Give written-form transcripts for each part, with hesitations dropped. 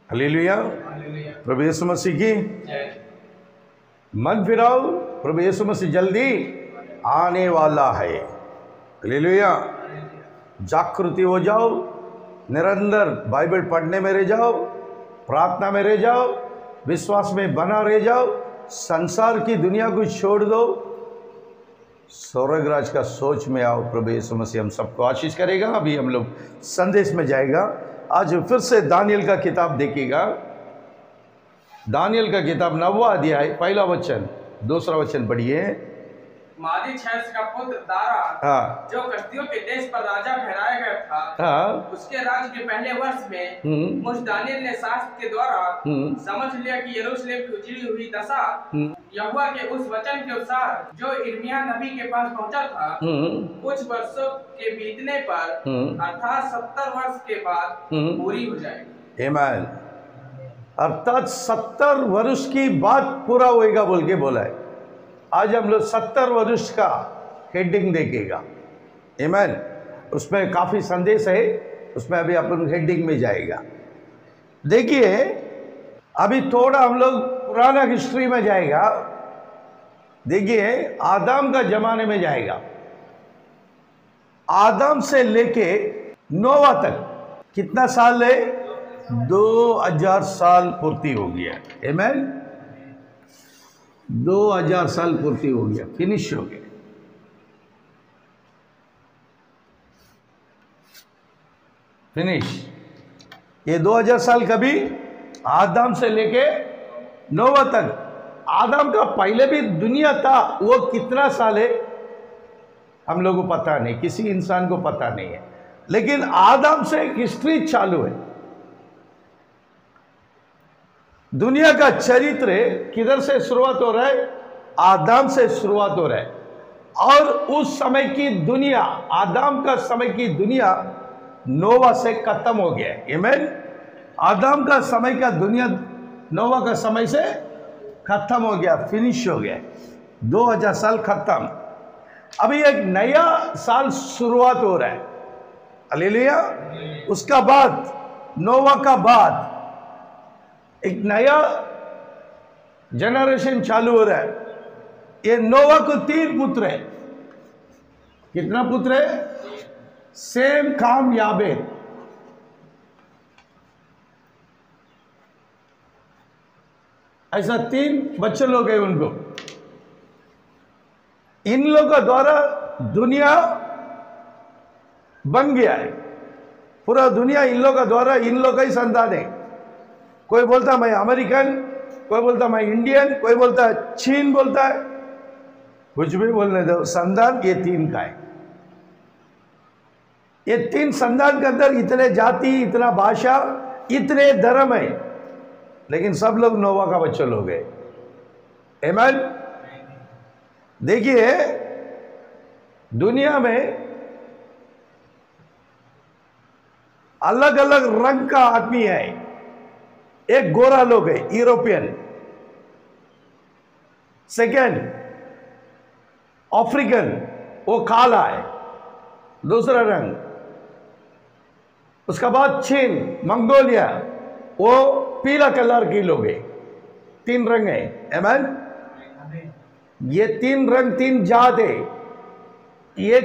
Hallelujah. प्रभु यीशु मसीह की मन फिराओ, प्रभु यीशु मसीह जल्दी आने वाला है। हालेलुया। जागृति हो जाओ, निरंतर बाइबल पढ़ने में रह जाओ, प्रार्थना में रह जाओ, विश्वास में बना रह जाओ, संसार की दुनिया को छोड़ दो, स्वर्गराज का सोच में आओ। प्रभु यीशु मसीह हम सबको आशीष करेगा। अभी हम लोग संदेश में जाएगा। आज फिर से दानियल का किताब देखिएगा। दानियल का किताब 9वां अध्याय, पहला वचन, दूसरा वचन पढ़िए। मादीछेस का पुत्र दारा, जो कसदियों के देश पर राजा ठहराया गया था, उसके राज के पहले वर्ष में मुझ दानियल ने शास्त्र के द्वारा समझ लिया कि यरूशलेम की उजड़ी हुई दशा यहोवा के उस वचन के अनुसार जो यिर्मयाह नबी के पास पहुंचा था, कुछ वर्षों के बीतने पर अर्थात 70 वर्ष के बाद पूरी हो जाएगी। आमीन। अर्थात 70 वर्ष की बात पूरा होएगा बोल के बोला है। आज हम लोग 70 वर्ष का हेडिंग देखेगा। आमीन। उसमें काफ़ी संदेश है, उसमें अभी अपन हेडिंग में जाएगा। देखिए, अभी थोड़ा हम लोग पुराना हिस्ट्री में जाएगा। देखिए, आदम का जमाने में जाएगा। आदम से लेके नोवा तक कितना साल है? 2000 साल पूर्ति हो गया। आमीन। 2000 साल पूर्ति हो गया, फिनिश हो गया। फिनिश। ये 2000 साल कभी आदम से लेके नोवा तक। आदम का पहले भी दुनिया था, वो कितना साल है हम लोगों को पता नहीं, किसी इंसान को पता नहीं है, लेकिन आदम से हिस्ट्री चालू है। दुनिया का चरित्र किधर से शुरुआत हो रहा है? आदम से शुरुआत हो रहा है। और उस समय की दुनिया, आदम का समय की दुनिया नोवा से खत्म हो गया है। आमीन। आदम का समय का दुनिया नोवा का समय से खत्म हो गया, फिनिश हो गया। 2000 साल खत्म। अभी एक नया साल शुरुआत हो रहा है। हालेलुया। उसका बाद, नोवा का बाद एक नया जनरेशन चालू हो रहा है। ये नोवा को 3 पुत्र है। कितना पुत्र है? सेम, काम, याबेत। ऐसा 3 बच्चे लोग हैं उनको। इन लोगों का द्वारा दुनिया बन गया है। पूरा दुनिया इन लोगों का द्वारा, इन लोग का ही संतान है। कोई बोलता मैं अमेरिकन, कोई बोलता मैं इंडियन, कोई बोलता चीन बोलता है, कुछ भी बोलने दो, संतान ये 3 का है। ये 3 संतान के अंदर इतने जाति, इतना भाषा, इतने धर्म है, लेकिन सब लोग नोवा का बच्चे लोग हैं। आमीन। देखिए, दुनिया में अलग अलग रंग का आदमी है। एक गोरा लोग है, यूरोपियन। सेकेंड अफ्रीकन, वो काला है, दूसरा रंग। उसका बाद चीन, मंगोलिया, वो पीला कलर के लोग है। 3 रंग है। आमीन। ये 3 रंग, 3 जात है। ये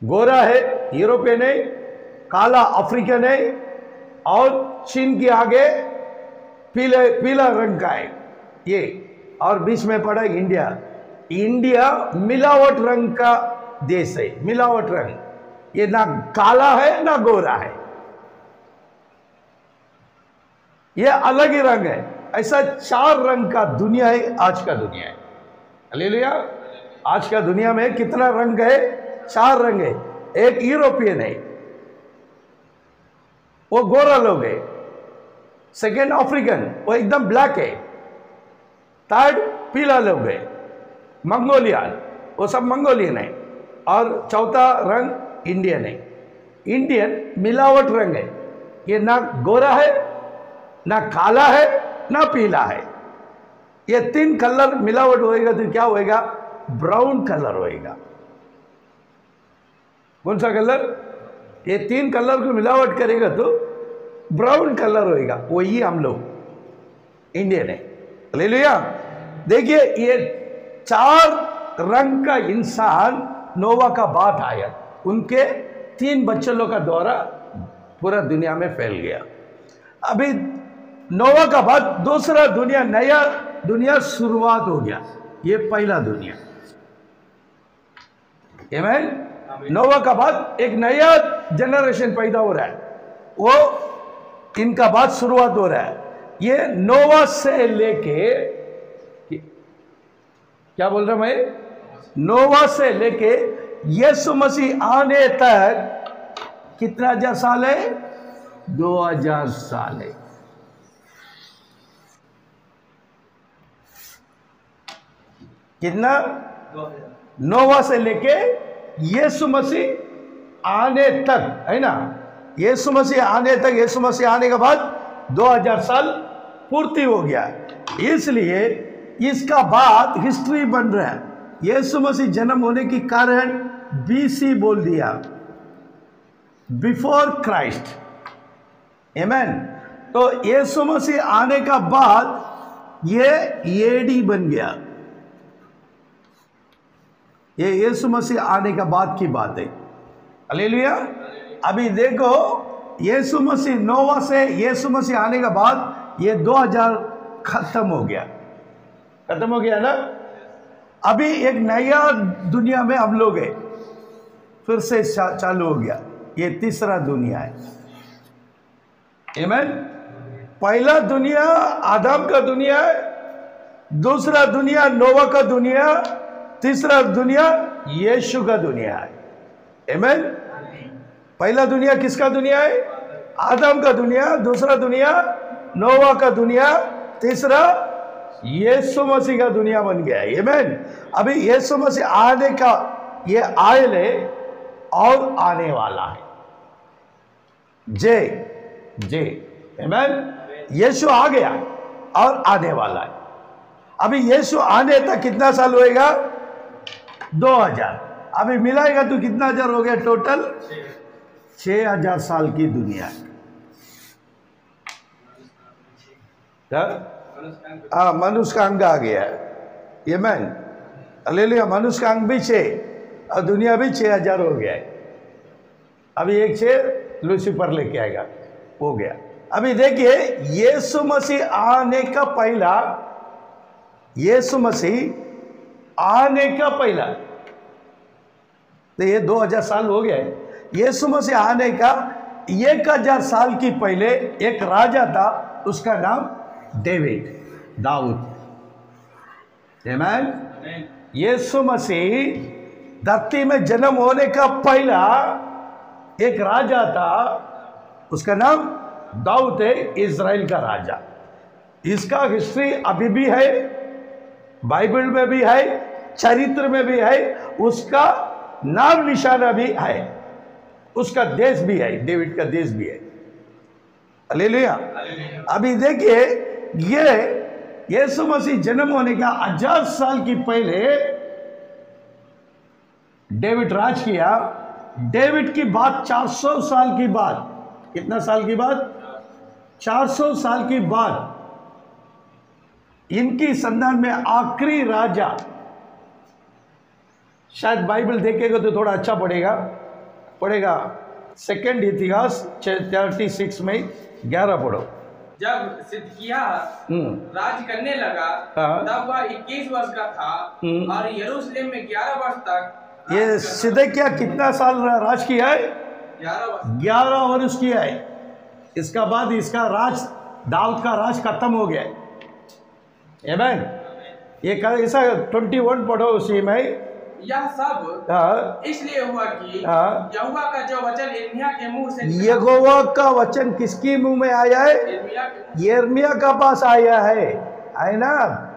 गोरा है, यूरोपियन है, काला अफ्रीकन है, और चीन के आगे पीला रंग का है ये, और बीच में पड़ा है इंडिया। इंडिया मिलावट रंग का देश है, मिलावट रंग। ये ना काला है ना गोरा है, ये अलग ही रंग है। ऐसा 4 रंग का दुनिया है, आज का दुनिया है। हालेलुया। आज का दुनिया में कितना रंग है? 4 रंग है। एक यूरोपियन है, वो गोरा लोग है। सेकेंड अफ्रीकन, वो एकदम ब्लैक है। थर्ड पीला लोग है, मंगोलियन, वो सब मंगोलियन है। और चौथा रंग इंडियन है। इंडियन मिलावट रंग है, ये ना गोरा है, ना काला है, ना पीला है। ये 3 कलर मिलावट होएगा तो क्या होएगा? ब्राउन कलर होएगा। कौन सा कलर? ये 3 कलर को मिलावट करेगा तो ब्राउन कलर होएगा, वही हम लोग इंडियन है। हालेलुया। देखिए ये 4 रंग का इंसान नोवा का बाद आया, उनके 3 बच्चों का द्वारा पूरा दुनिया में फैल गया। अभी नोवा का बाद दूसरा दुनिया, नया दुनिया शुरुआत हो गया। ये पहला दुनिया, आमीन। नोवा का बाद एक नया जनरेशन पैदा हो रहा है, वो इनका बाद शुरुआत हो रहा है। ये नोवा से लेके, क्या बोल रहा हूं मैं, नोवा से लेके यीशु मसीह आने तक कितना 1000 साल है? 2000 साल है। कितना? नोवा से लेके यीशु मसीह आने तक, है ना। यीशु मसीह आने तक, यीशु मसीह आने के बाद 2000 साल पूर्ति हो गया। इसलिए इसका बाद हिस्ट्री बन रहा है। यीशु मसीह जन्म होने के कारण बीसी बोल दिया, बिफोर क्राइस्ट, आमीन। तो यीशु मसीह आने का बाद ये एडी बन गया। ये यीशु मसीह आने का बाद की बात है। हालेलुया। अभी देखो यीशु मसीह नोवा से यीशु मसीह आने के बाद ये 2000 खत्म हो गया, खत्म हो गया ना। अभी एक नया दुनिया में हम लोग हैं, फिर से चालू हो गया। ये तीसरा दुनिया है, आमीन। पहला दुनिया आदम का दुनिया है, दूसरा दुनिया नोवा का दुनिया, तीसरा दुनिया यीशु का दुनिया है, आमीन। पहला दुनिया किसका दुनिया है? आदम का दुनिया। दूसरा दुनिया नोवा का दुनिया, तीसरा यीशु मसीह का दुनिया बन गया है, आमीन। अभी यीशु मसीह आने का ये आयल है और आने वाला है। जे आमीन। यीशु आ गया और आने वाला है। अभी यीशु आने तक कितना साल होएगा? 2000। अभी मिलाएगा तो कितना हजार हो गया टोटल? 6000 साल की दुनिया। हाँ, मनुष्य का अंग आ गया है, आमीन। हालेलुया। मनुष्य का अंग भी 6 और दुनिया भी 6000 हो गया है। अभी एक 6 लूसीफर लेके आएगा, हो गया। अभी देखिए यीशु मसीह आने का पहला, यीशु मसीह आने का पहला, तो ये 2000 साल हो गया है। यीशु मसीह आने का 1000 साल की पहले एक राजा था, उसका नाम डेविड, दाऊद, आमीन। यीशु मसीह धरती में जन्म होने का पहला एक राजा था, उसका नाम दाऊद है, इज़राइल का राजा। इसका हिस्ट्री अभी भी है, बाइबल में भी है, चरित्र में भी है, उसका नाम निशाना भी है, उसका देश भी है, डेविड का देश भी है। हालेलुया। अभी देखिए ये यीशु मसीह जन्म होने का 1000 साल की पहले डेविड राज किया। डेविड की बात 400 साल की बाद, कितना साल की बाद? 400 साल की बाद इनकी संतान में आखिरी राजा, शायद बाइबल देखेगा तो थोड़ा अच्छा पड़ेगा। सेकंड इतिहास 36 में 11 पढ़ो। जब सिदकिय्याह राज करने लगा तब वह 21 वर्ष का था और यरूशलेम में 11 वर्ष तक। ये सिदकिय्याह कितना साल राज किया है? 11 वर्ष किया है। इसका बाद इसका राज, दाऊद का राज खत्म हो गया, आमीन। ये ऐसा 21 पढ़ो उसी में। यह सब इसलिए हुआ कि यहोवा का जो वचन यिर्मयाह के मुंह से, यहोवा का वचन किसके मुंह में आया है? यिर्मयाह का पास आया है ना।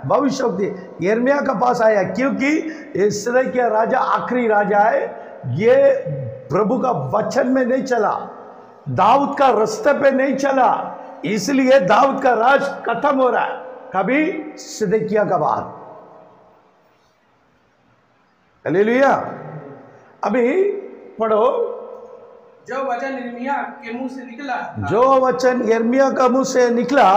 भविष्यवाणी यिर्मयाह का पास आया, क्योंकि इस्राएल का राजा आखिरी राजा है। ये प्रभु का वचन में नहीं चला, दाऊद का रास्ते पे नहीं चला, इसलिए दाऊद का राज खत्म हो रहा है। कभी? सिदकिय्याह का बाद। हालेलुया। अभी पढ़ो जो वचन यिर्मयाह के मुंह से निकला था, जो वचन यिर्मयाह का मुंह से निकला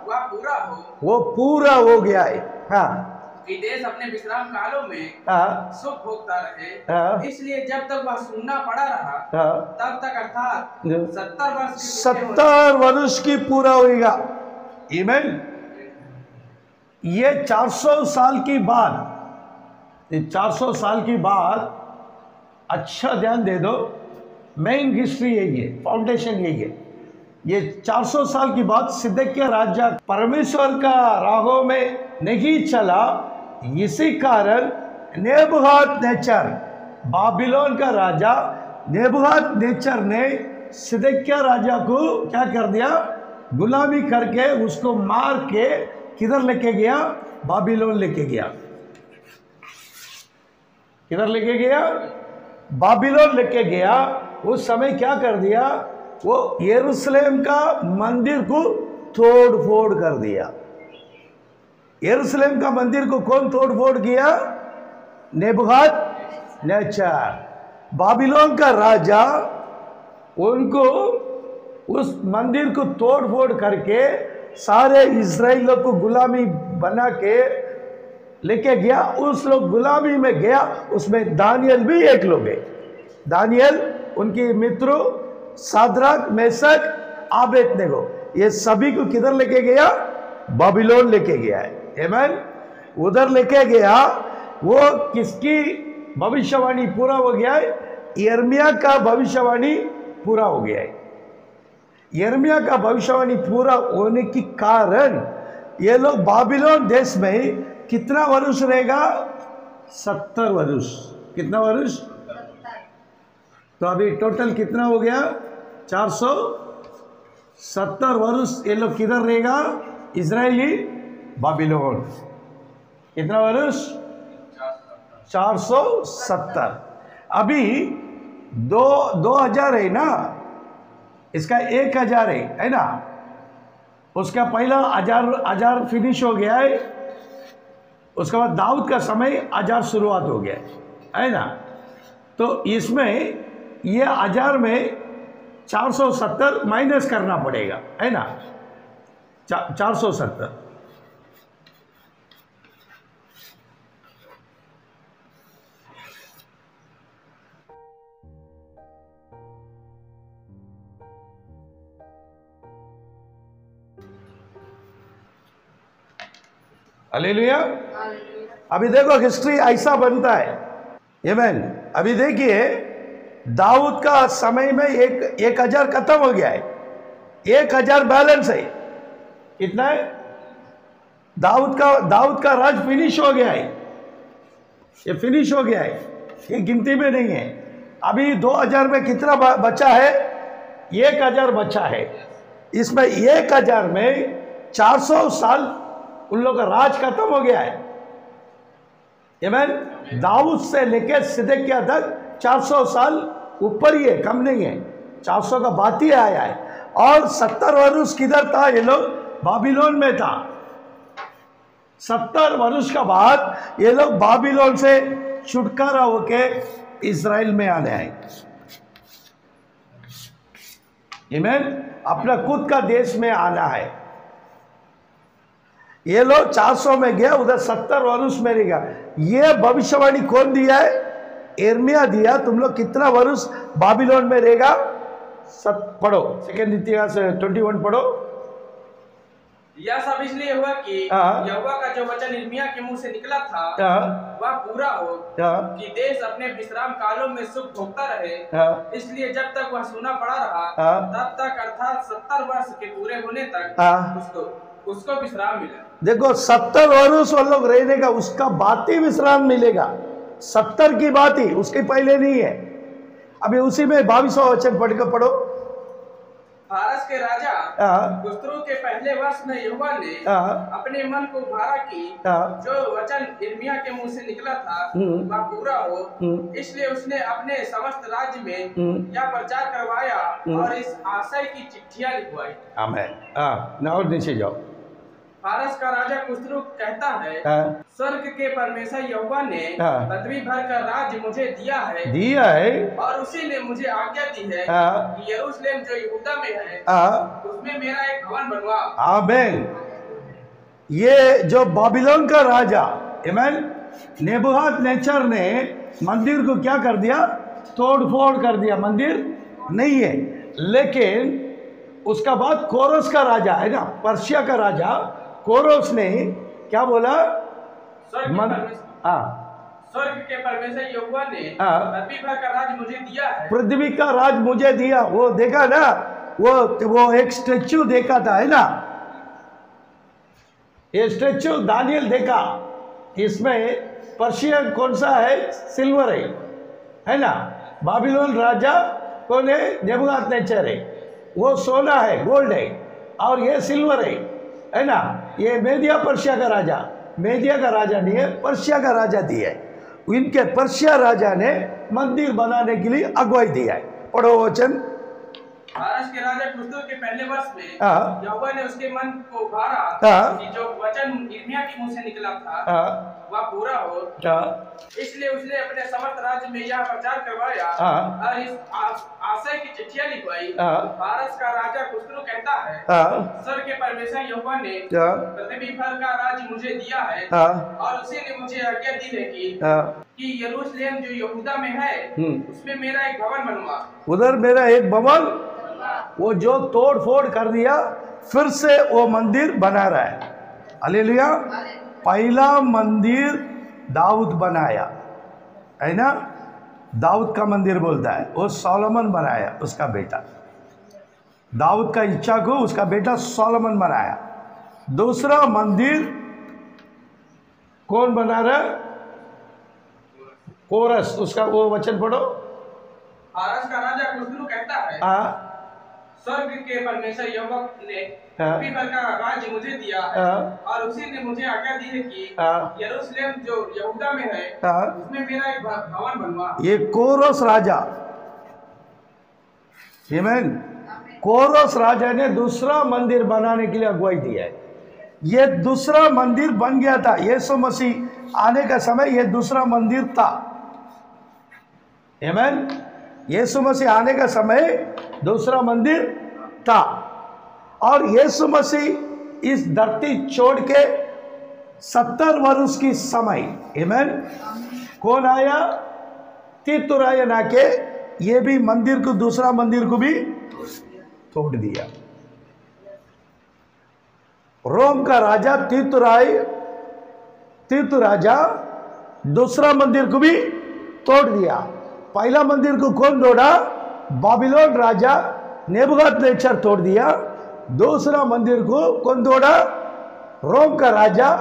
वह पूरा हो, वो पूरा हो गया है। हाँ, कि देश अपने विश्राम कालों में हाँ, सुख भोगता रहे। हाँ, इसलिए जब तक वह सुनना पड़ा रहा, हाँ, तब तक अर्थात 70 वर्ष की 70 वर्ष की पूरा होगा। आमीन। ये 400 साल की बात, ये 400 साल की बात, अच्छा ध्यान दे दो, मेन हिस्ट्री यही है, फाउंडेशन यही है। ये 400 साल की बात, सिदकिय्याह राजा परमेश्वर का राहों में नहीं चला, इसी कारण नेबुकदनेस्सर, बाबिलोन का राजा नेबुकदनेस्सर ने सिदकिय्याह राजा को क्या कर दिया, गुलामी करके उसको मार के किधर लेके गया, बाबिलोन लेके गया। किधर लेके गया, बाबिलोन लेके गया। उस समय क्या कर दिया, वो यरूशलेम का मंदिर को तोड़ फोड़ कर दिया। यरूशलेम का मंदिर को कौन तोड़ फोड़ किया, नेबुकदनेस्सर, बाबिलोन का राजा। उनको उस मंदिर को तोड़ फोड़ करके सारे इज़राइलियों को गुलामी बना के लेके गया। उस लोग गुलामी में गया, उसमें दानियल भी एक लोग है। दानियल, उनके मित्रों शाद्रक, मेशक, आबेदनेगो, ये सभी को किधर लेके गया, बाबिलोन लेके गया है। आमीन। उधर लेके गया। वो किसकी भविष्यवाणी पूरा हो गया है, यिर्मयाह का भविष्यवाणी पूरा हो गया है। यिर्मयाह का भविष्यवाणी पूरा होने के कारण ये लोग बाबिलोन देश में कितना वर्ष रहेगा, 70 वर्ष। कितना वर्ष, तो अभी टोटल कितना हो गया, 470 वर्ष ये लोग किधर रहेगा, इजरायली बाबिलोन। कितना वर्ष, 470। अभी 2000 है ना, इसका 1000 है ना, उसका पहला 1000 फिनिश हो गया है। उसके बाद दाऊद का समय 1000 शुरुआत हो गया है ना। तो इसमें ये 1000 में 470 माइनस करना पड़ेगा, है ना, 470। हालेलुया। अभी देखो हिस्ट्री ऐसा बनता है। आमीन। अभी देखिए, दाऊद का समय में 1000 खत्म हो गया है, 1000 बैलेंस है। कितना है, दाऊद का राज फिनिश हो गया है, ये फिनिश हो गया है, ये गिनती में नहीं है। अभी 2000 में कितना बचा है, 1000 बचा है। इसमें 1000 में 400 साल उन लोगों का राज खत्म हो गया है। आमीन। दाऊद से लेकर सिदकिय्याह तक 400 साल ऊपर ही है, कम नहीं है, 400 का बात ही आया है। और 70 वर्ष किधर था, ये लोग बाबिलोन में था। 70 वर्ष का बाद ये लोग बाबिलोन से छुटकारा होके इज़राइल में आने आए। आमीन। अपना खुद का देश में आना है। ये लोग 400 में गया, उधर 70 वर्ष में रहेगा। ये भविष्यवाणी कौन दिया है, यिर्मयाह दिया। तुम लोग कितना वर्ष बाबिलोन में रहेगा, पढ़ो, सेकंड इतिहास 21 पढ़ो। यह सब इसलिए हुआ कि यहोवा का जो वचन यिर्मयाह के मुंह से निकला था वह पूरा हो, कि देश अपने विश्राम कालों में सुख भोगता रहे। इसलिए जब तक वह सुना पड़ा रहा, तब तक अर्थात 70 वर्ष के पूरे होने तक उसको विश्राम मिला। देखो 70 वर्ष वो लोग रहने का, उसका बात ही विश्राम मिलेगा। 70 की बात ही, उसके पहले नहीं है। अभी उसी में 22वां वचन पढ़कर पढ़ो। फारस के राजा गुस्रू के पहले वर्ष में यहोवा ने अपने मन को उभारा कि जो वचन यिर्मयाह के मुंह से निकला था वह पूरा हो। इसलिए उसने अपने समस्त राज्य में यह प्रचार करवाया और इस आशय की चिट्ठियां लिखवाई। आमीन। ना और नीचे जाओ। फारस का राजा खुसरो कहता है, स्वर्ग के परमेश्वर यहोवा ने पृथ्वी भर का राज्य मुझे दिया है और उसी ने मुझे आज्ञा दी है कि यरूशलेम जो यहूदा में है उसमें मेरा एक भवन बनवा। आमीन। ये जो बाबिलोन का राजा नेबुकदनेस्सर ने मंदिर को क्या कर दिया? तोड़ फोड़ कर दिया, मंदिर नहीं है। लेकिन उसका बाद कोरस का राजा है ना, पर्शिया का राजा कोरस ने क्या बोला? स्वर्ग के परमेश्वर यहोवा ने पृथ्वी भर का राज मुझे दिया है। पृथ्वी का राज मुझे दिया। वो देखा ना, वो एक स्टेच्यू देखा था, है ना? ये स्टेच्यू दानियल देखा, इसमें पर्शियन कौन सा है? सिल्वर है ना? बाबिलोन राजा कौन है? नेबुकदनेस्सर है। वो सोना है, गोल्ड है, और ये सिल्वर है ना? ये मेदिया पर्शिया का राजा, मेदिया का राजा नहीं है, पर्शिया का राजा दिया है। इनके पर्शिया राजा ने मंदिर बनाने के लिए अगुवाई दिया है। पढ़ो वचन। फारस के राजा खुसरो के पहले वर्ष में यहोवा ने उसके मन को उभारा कि जो वचन यिर्मयाह के मुंह से निकला था वह पूरा हो। इसलिए उसने अपने समस्त राज्य में यह प्रचार करवाया और इस आशय की चिट्ठियां लिखवाई। फारस का राजा खुसरो कहता है, स्वर्ग के परमेश्वर यहोवा ने पृथ्वी भर का राज्य मुझे दिया है और उसी ने मुझे आज्ञा दी है कि यरूशलेम जो यहूदा में है उसमें मेरा एक भवन बनवा। उधर मेरा एक भवन, वो जो तोड़ फोड़ कर दिया फिर से वो मंदिर बना रहा है। हालेलुया। पहला मंदिर दाऊद बनाया है ना, दाऊद का मंदिर बोलता है, वो सोलोमन बनाया, उसका बेटा। दाऊद का इच्छा को उसका बेटा सोलोमन बनाया। दूसरा मंदिर कौन बना रहा? कोरस। उसका वो वचन पढ़ो। फारस का राजा खुसरो कहता है, स्वर्ग के परमेश्वर यहोवा ने पृथ्वी भर का राज्य मुझे दिया है और उसी ने मुझे आज्ञा दी है कि यरूशलेम जो यहूदा में है उसमें मेरा एक भवन बनवा। ये कोरस राजा, आमीन। कोरस राजा ने दूसरा मंदिर बनाने के लिए अगुवाई दी है। ये दूसरा मंदिर बन गया था। यीशु मसीह आने का समय ये दूसरा मंदिर था। आमीन। यीशु मसीह आने का समय दूसरा मंदिर था और यीशु मसीह इस धरती छोड़ के 70 वर्ष की समय, आमीन, कौन आया? तीतुरायन आके ये भी मंदिर को, दूसरा मंदिर को भी तोड़ दिया। रोम का राजा तीतु राजा दूसरा मंदिर को भी तोड़ दिया। पहला मंदिर को कौन तोड़ा? बाबिलोन राजा नेबुकदनेस्सर तोड़ दिया। दूसरा मंदिर को कौन तोड़ा? रोम का राजा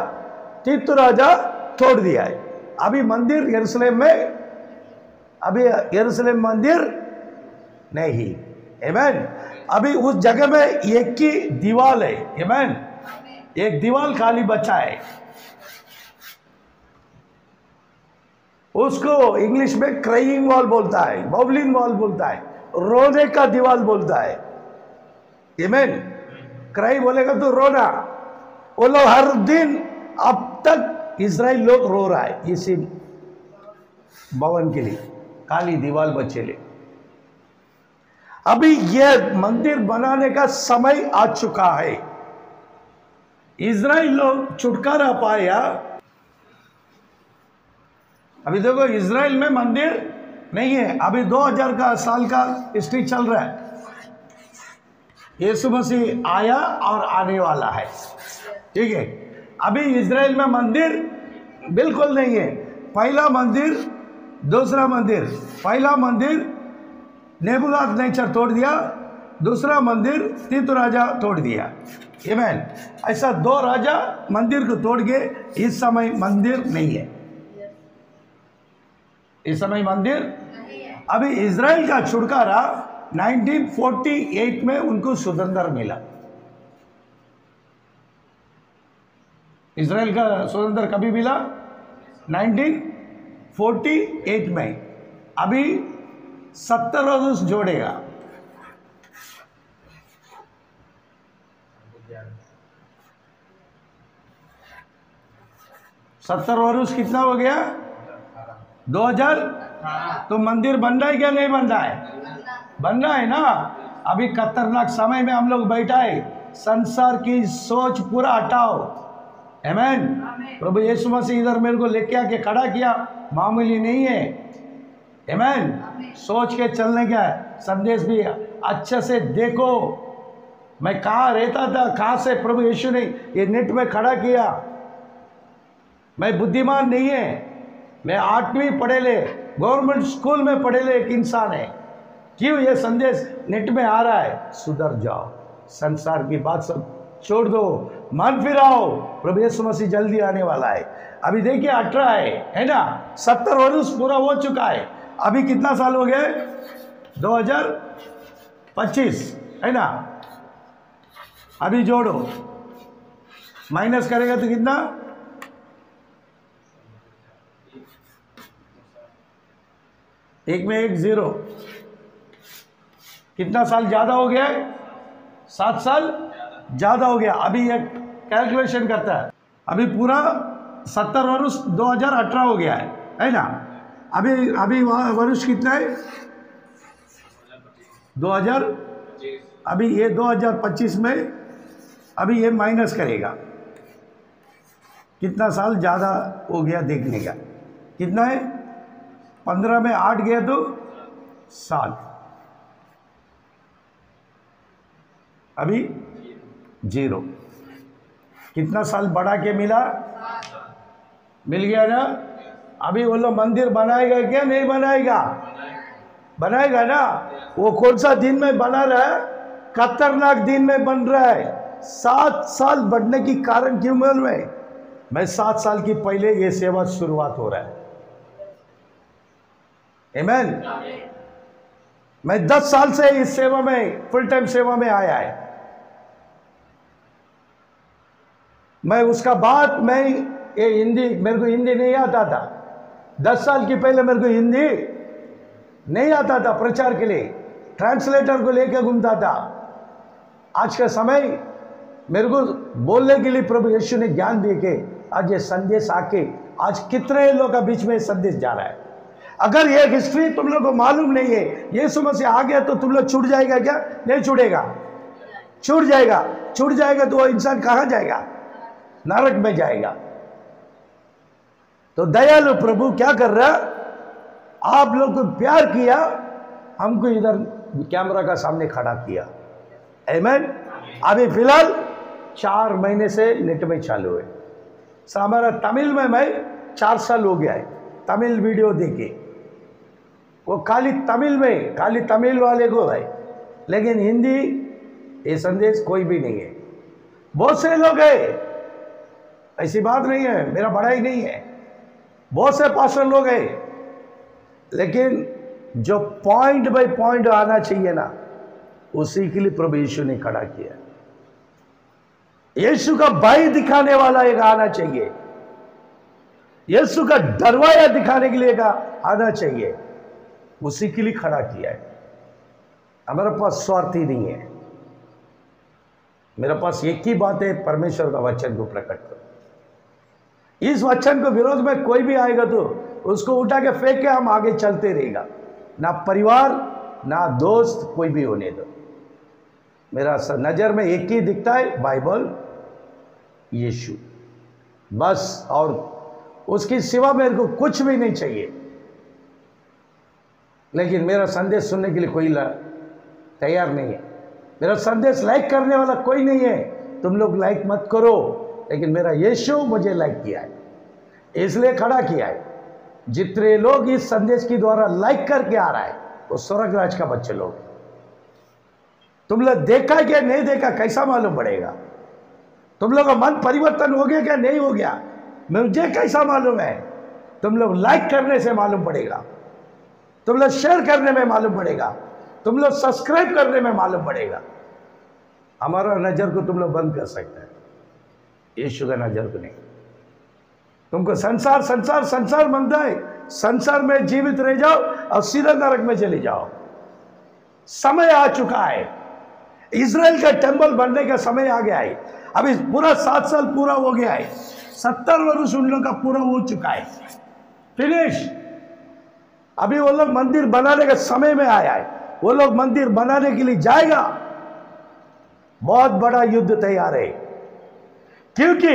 तीतु राजा तोड़ दिया है। अभी मंदिर यरूशलेम में, अभी यरूशलेम मंदिर नहीं, आमीन। अभी उस जगह में एक ही दीवार है, आमीन, एक दीवार खाली बचा है। उसको इंग्लिश में क्राइंग वॉल बोलता है, बबलिंग वॉल बोलता है, रोने का दीवार बोलता है, आमीन। क्राई बोलेगा तो रोना। वो लोग हर दिन अब तक इजराइल लोग रो रहा है इसी भवन के लिए, काली दीवार बचे ले। अभी यह मंदिर बनाने का समय आ चुका है। इजराइल लोग छुटकारा पाया। अभी देखो इजराइल में मंदिर नहीं है। अभी 2000 का साल का हिस्ट्री चल रहा है। यीशु मसीह आया और आने वाला है, ठीक है। अभी इजराइल में मंदिर बिल्कुल नहीं है। पहला मंदिर, दूसरा मंदिर, पहला मंदिर नेबुकदनेस्सर तोड़ दिया, दूसरा मंदिर तीतु राजा तोड़ दिया, आमीन। ऐसा 2 राजा मंदिर को तोड़ के इस समय मंदिर नहीं है। इस समय मंदिर, अभी इजराइल का छुटकारा 1948 में उनको स्वतंत्र मिला। इजराइल का स्वतंत्र कभी मिला? 1948 में। अभी 70 वर्ष जोड़ेगा। 70 वर्ष कितना हो गया? 2000। तो मंदिर बन रहा है क्या नहीं बन रहा है? बन रहा है ना। अभी खतरनाक समय में हम लोग बैठा है। संसार की सोच पूरा हटाओ। आमीन। प्रभु यीशु मसीह इधर मेरे को लेके आके खड़ा किया, मामूली नहीं है। आमीन। सोच के चलने का संदेश भी अच्छे से देखो। मैं कहाँ रहता था, कहाँ से प्रभु यीशु ने ये नेट में खड़ा किया। मैं बुद्धिमान नहीं है, मैं 8वीं पढ़े ले गवर्नमेंट स्कूल में पढ़े ले एक इंसान है। क्यों ये संदेश नेट में आ रहा है? सुधर जाओ, संसार की बात सब छोड़ दो, मन फिराओ। प्रभु यीशु मसीह जल्दी आने वाला है। अभी देखिए 18 है ना, 70 वर्ष पूरा हो चुका है। अभी कितना साल हो गया? 2025 है ना। अभी जोड़ो, माइनस करेगा तो कितना? एक में एक 0। कितना साल ज्यादा हो गया है? 7 साल ज्यादा हो गया। अभी एक कैलकुलेशन करता है। अभी पूरा 70 वर्ष 2018 हो गया है ना। अभी वर्ष कितना है? 2000। अभी ये 2025 में अभी ये माइनस करेगा। कितना साल ज़्यादा हो गया देखने का? कितना है? 15 में 8 गया तो 7। अभी 0। कितना साल बढ़ा के मिला? मिल गया ना। अभी वो लोग मंदिर बनाएगा क्या नहीं बनाएगा? बनाएगा ना। वो कौन सा दिन में बना रहा है? खतरनाक दिन में बन रहा है। 7 साल बढ़ने की कारण क्यों मालूम है? मैं 7 साल की पहले ये सेवा शुरुआत हो रहा है। आमीन। मैं 10 साल से इस सेवा में, फुल टाइम सेवा में आया है। मैं उसका बाद मैं ये हिंदी, मेरे को हिंदी नहीं आता था। 10 साल की पहले मेरे को हिंदी नहीं आता था। प्रचार के लिए ट्रांसलेटर को लेकर घूमता था। आज का समय मेरे को बोलने के लिए प्रभु यीशु ने ज्ञान दे के आज ये संदेश आके आज कितने लोगों के बीच में संदेश जा रहा है। अगर ये हिस्ट्री तुम लोग को मालूम नहीं है, यीशु मसीह आ गया तो तुम लोग छूट जाएगा क्या? नहीं छूटेगा, छूट जाएगा। छूट जाएगा तो वो इंसान कहाँ जाएगा? नरक में जाएगा। तो दयालु प्रभु क्या कर रहा? आप लोग को प्यार किया, हमको इधर कैमरा का सामने खड़ा किया। आमीन। अभी फिलहाल 4 महीने से नेट में चालू है। हमारा तमिल में मैं 4 साल हो गया है तमिल वीडियो देखे। वो खाली तमिल में, खाली तमिल वाले को है, लेकिन हिंदी ये संदेश कोई भी नहीं है। बहुत से लोग हैं, ऐसी बात नहीं है, मेरा बड़ाई नहीं है। बहुत से पास्टर लोग हैं, लेकिन जो पॉइंट बाय पॉइंट आना चाहिए ना, उसी के लिए प्रभु यीशु ने खड़ा किया। यीशु का भय दिखाने वाला एक आना चाहिए। यीशु का डरवाया दिखाने के लिए का आना चाहिए, उसी के लिए खड़ा किया है। हमारे पास स्वार्थी नहीं है। मेरे पास एक ही बात है, परमेश्वर का वचन को प्रकट करो। इस वचन को विरोध में कोई भी आएगा तो उसको उठा के फेंक के हम आगे चलते रहेगा। ना परिवार ना दोस्त कोई भी होने दो। मेरा नजर में एक ही दिखता है, बाइबल, यीशु, बस। और उसकी सिवा मेरे को कुछ भी नहीं चाहिए। लेकिन मेरा संदेश सुनने के लिए कोई तैयार नहीं है। मेरा संदेश लाइक करने वाला कोई नहीं है। तुम लोग लाइक मत करो, लेकिन मेरा यीशु मुझे लाइक किया है, इसलिए खड़ा किया है। जितने लोग इस संदेश के द्वारा लाइक करके आ रहा है वो स्वर्ग राज का बच्चे लोग। तुम लोग देखा क्या नहीं देखा कैसा मालूम पड़ेगा? तुम लोग का मन परिवर्तन हो गया क्या नहीं हो गया मुझे कैसा मालूम है? तुम लोग लाइक करने से मालूम पड़ेगा, तुम लोग शेयर करने में मालूम पड़ेगा, तुम लोग सब्सक्राइब करने में मालूम पड़ेगा। हमारा नजर को तुम लोग बंद कर सकते हैं, यीशु का नजर को नहीं। तुमको संसार संसार संसार बनता है, संसार में जीवित रह जाओ और सीधा नरक में चले जाओ। समय आ चुका है, इजराइल का टेंपल बनने का समय आ गया है। अभी पूरा 7 साल पूरा हो गया है। 70 वर्ष उन लोग का पूरा हो चुका है, फिनिश। अभी वो लोग मंदिर बनाने के समय में आया है, वो लोग मंदिर बनाने के लिए जाएगा। बहुत बड़ा युद्ध तैयार है, क्योंकि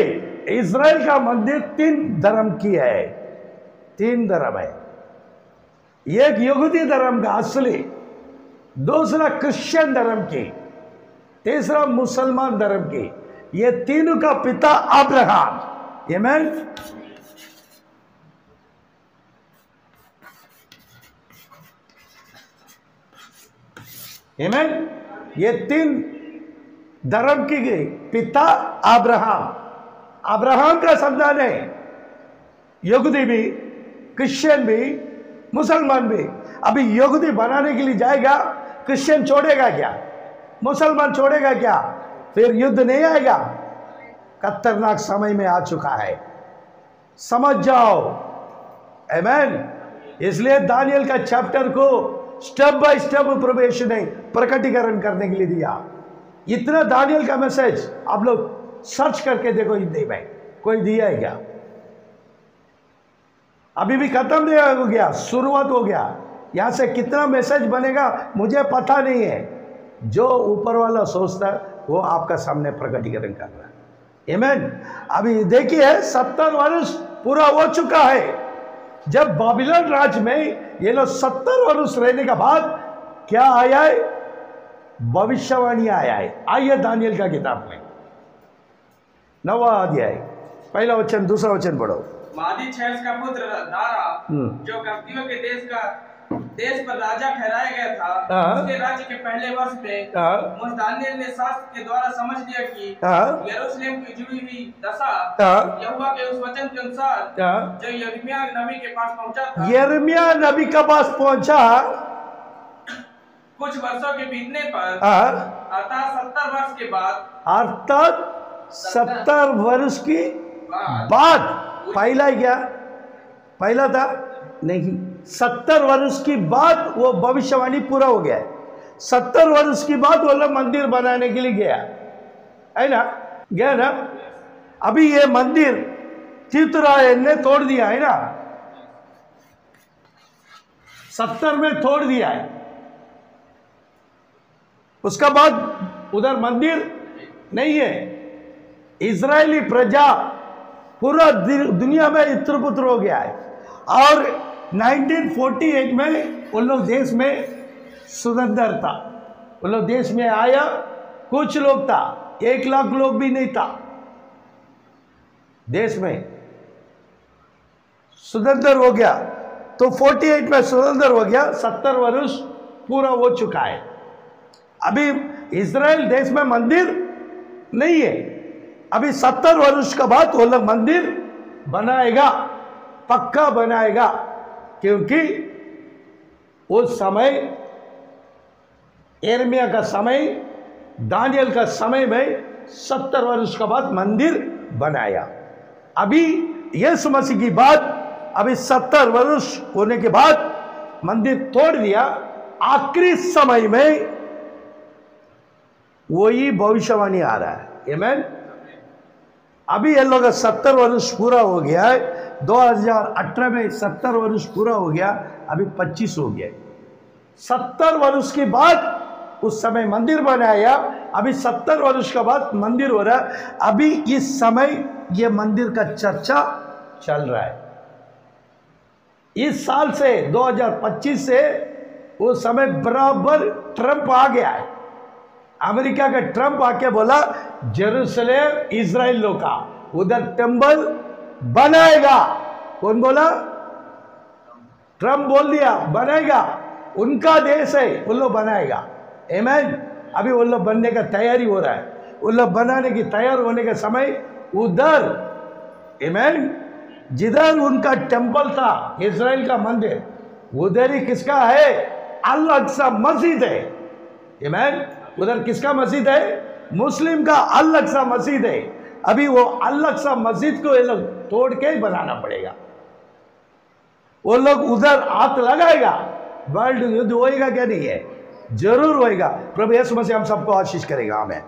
इज़राइल का मंदिर 3 धर्म की है, 3 धर्म है। एक यहूदी धर्म का असली, दूसरा क्रिश्चियन धर्म की, तीसरा मुसलमान धर्म की। ये तीनों का पिता अब्राहम। आमीन। आमीन। ये 3 धर्म की पिता अब्राहम। अब्राहम का संतान है यहूदी भी, क्रिश्चियन भी, मुसलमान भी। अभी यहूदी बनाने के लिए जाएगा, क्रिश्चियन छोड़ेगा क्या? मुसलमान छोड़ेगा क्या? फिर युद्ध नहीं आएगा। खतरनाक समय में आ चुका है, समझ जाओ। आमीन। इसलिए दानियल का चैप्टर को स्टेप बाय स्टेप प्रवेश ने प्रकटीकरण करने के लिए दिया। इतना दानियल का मैसेज आप लोग सर्च करके देखो हिंदी में, कोई दिया है क्या? अभी भी खत्म नहीं हो गया, शुरुआत हो गया। यहां से कितना मैसेज बनेगा मुझे पता नहीं है। जो ऊपर वाला सोचता है वो आपका सामने प्रकटीकरण कर रहा है। आमीन। अभी देखिए 70 वर्ष पूरा हो चुका है। जब बाबिलोन राज में ये लोग 70 वर्ष रहने के बाद क्या आया है? भविष्यवाणी आया है। आइए दानियल का किताब में 9वां अध्याय, पहला वचन, दूसरा वचन पढ़ो। मादी छैस का पुत्र दारा, जो कस्दियों के देश पर राजा ठहराया गया था, उसके राज्य के पहले वर्ष में दानियल ने शास्त्र के द्वारा समझ लिया कि यरूशलेम की जुड़ी हुई दशा यहोवा के उस वचन के अनुसार जो यिर्मयाह नबी के पास पहुंचा था। यिर्मयाह नबी के पास पहुंचा कुछ वर्षों के बीतने पर, अर्थात 70 वर्ष के बाद, अर्थात 70 वर्ष की बाद। पहला क्या? पहला था नहीं, 70 वर्ष की बाद वो भविष्यवाणी पूरा हो गया है। 70 वर्ष की बाद वो लोग मंदिर बनाने के लिए गया है ना, गया ना। अभी ये मंदिर तीतुराय ने तोड़ दिया है ना, 70 में तोड़ दिया है। उसका बाद उधर मंदिर नहीं है। इजरायली प्रजा पूरा दुनिया में इत्र पुत्र हो गया है। और 1948 में उन लोग देश में स्वतंत्र था। उन लोग देश में आया, कुछ लोग था, 1 लाख लोग भी नहीं था देश में। स्वतंत्र हो गया तो 48 में स्वतंत्र हो गया। 70 वर्ष पूरा हो चुका है। अभी इजराइल देश में मंदिर नहीं है। अभी 70 वर्ष के बाद वो लोग मंदिर बनाएगा, पक्का बनाएगा, क्योंकि उस समय यिर्मयाह का समय, दानियल का समय में 70 वर्ष के बाद मंदिर बनाया। अभी यीशु मसीह की बात, अभी 70 वर्ष होने के बाद मंदिर तोड़ दिया। आखिरी समय में वही भविष्यवाणी आ रहा है। आमीन। अभी ये लोग 70 वर्ष पूरा हो गया है। 2018 में 70 वर्ष पूरा हो गया, अभी 25 हो गया। 70 वर्ष के बाद उस समय मंदिर बनाया। अभी 70 वर्ष के बाद मंदिर हो रहा है। अभी इस समय ये मंदिर का चर्चा चल रहा है। इस साल से 2025 से उस समय बराबर ट्रंप आ गया है। अमेरिका का ट्रंप आके बोला जेरूसलेम इजराइल लोग का उधर टेम्पल बनाएगा। कौन बोला? ट्रंप बोल दिया बनाएगा। उनका देश है, वो लोग बनाएगा। आमीन। अभी वो लोग बनने का तैयारी हो रहा है। वो लोग बनाने की तैयार होने का समय उधर, आमीन, जिधर उनका टेम्पल था, इजराइल का मंदिर, उधर ही किसका है? अल-अक्सा मस्जिद है। आमीन। उधर किसका मस्जिद है? मुस्लिम का अल-अक्सा मस्जिद है। अभी वो अल-अक्सा मस्जिद को ये लोग तोड़ के ही बनाना पड़ेगा। वो लोग उधर हाथ लगाएगा। वर्ल्ड युद्ध होएगा क्या? नहीं है, जरूर होएगा। प्रभु यीशु मसीह हम सबको आशीष करेगा। आमीन।